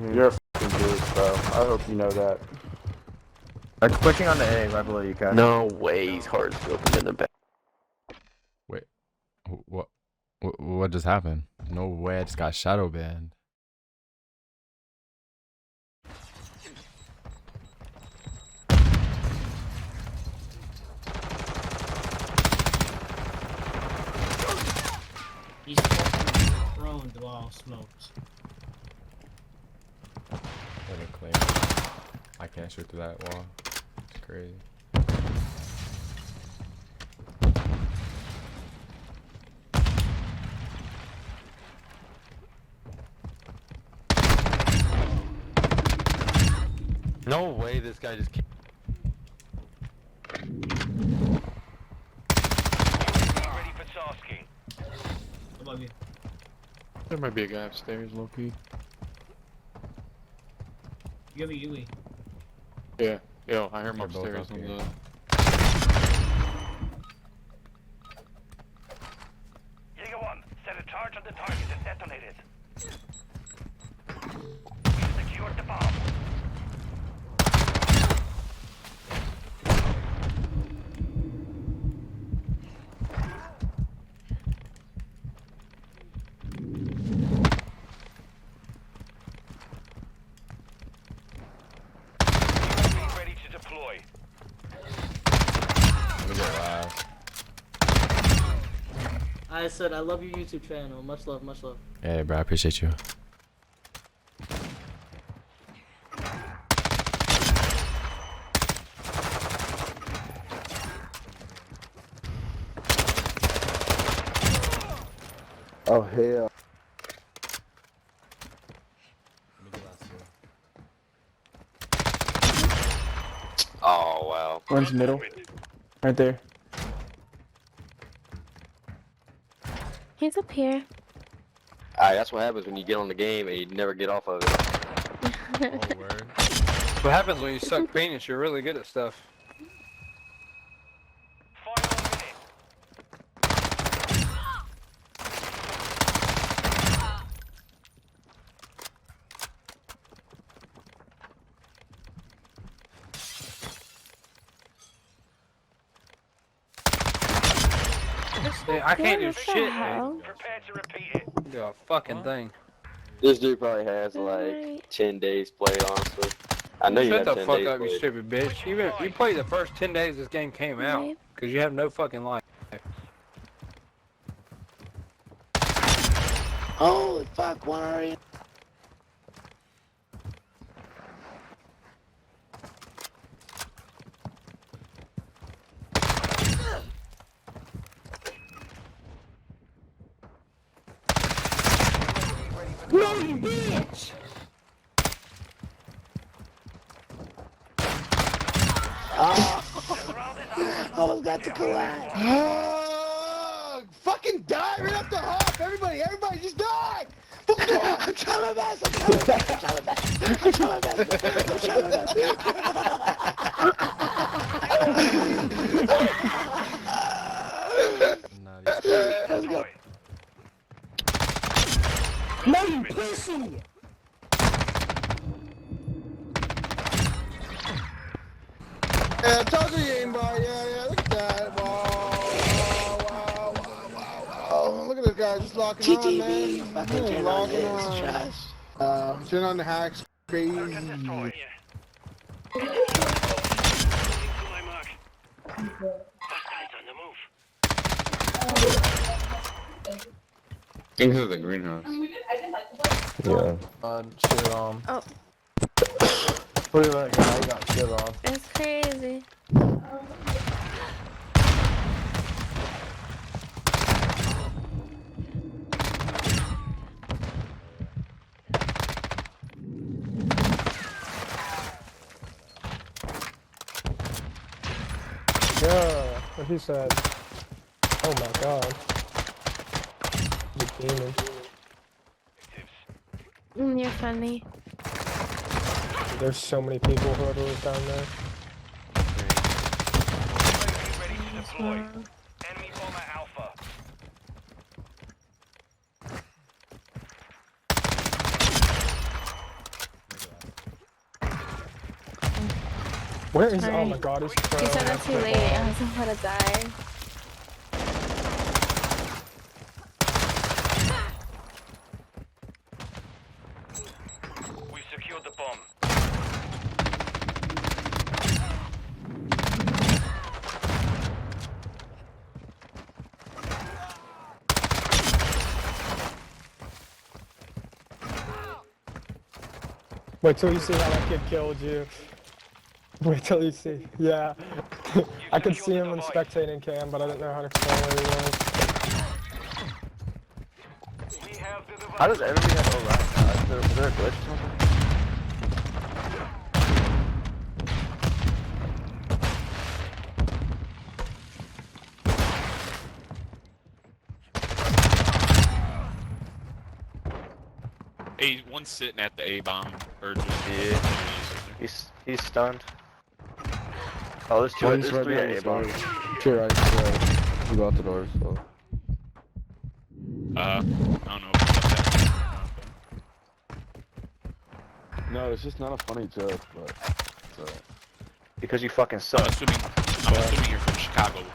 You're a fucking dude, bro. I hope you know that. I'm pushing on the A right below you, Cash. No way, he's hard scoping in the back. Wait, what just happened? No way, I just got shadow banned. He's fucking thrown through all smokes. Let me claim. I can't shoot through that wall. It's crazy. No way, this guy just came. Ready for tasking. Above you. There might be a guy upstairs, low key. You have a UE. Yeah. Yo, I heard him They're both upstairs up on here. the. Jaeger 1, set a charge on the target and detonate it. We secured the bomb. UAV ready to deploy. Let me get last. I said I love your YouTube channel. Much love, much love. Hey, bro, I appreciate you. Oh hell. Oh, wow. One's middle. Right there. He's up here. Alright, that's what happens when you get on the game and you never get off of it. Oh, word. What happens when you suck penis? You're really good at stuff. Final minute. I can't do What the shit, man. hell? Prepare to repeat it. Do a fucking thing. This dude probably has like Alright. 10 days play, honestly. I know you Shut have the 10 fuck days up, you play. stupid bitch. You played the first 10 days this game came out. Right. Because you have no fucking life. Holy fuck, one already. No, you bitch! Almost got to collide. Fucking die right up the hop! Everybody just die! I'm trying my best! I'm trying my best! I'm trying my best! I'm trying my best! I'm trying my best! Let's go. No, you pussy! Yeah, I told you, Aimbot. Yeah, look at that. Wow. Look at this guy just locking on, man. Fucking locking on. Sitting on the hacks, crazy. Target destroyed. Moving to my mark. Hostiles on the move. Into the greenhouse. Yeah. Shit on. Oh. Look at that guy, he got shit on. It's crazy. Yeah, what he said. Oh my god. The demon. You're funny. There's so many people, whoever was down there. UAV ready to deploy. Enemy bomber Alpha. Where is? Oh Alright. my god, he's pro. You said that too late. I was about to die. We secured the bomb. Wait till you see how that kid killed you. Wait till you see. Yeah. I could see him in spectating cam, but I didn't know how to explain where he was. We have the device. How does everybody have all that? Is there a glitch or something? Hey, one's sitting at the A bomb, or just Yeah. He's stunned. Oh, there's two. There's three at A bomb. Sure, right. You go out the door, so. I don't know. No, it's just not a funny joke, but. Because you fucking suck. I'm assuming you're from Chicago.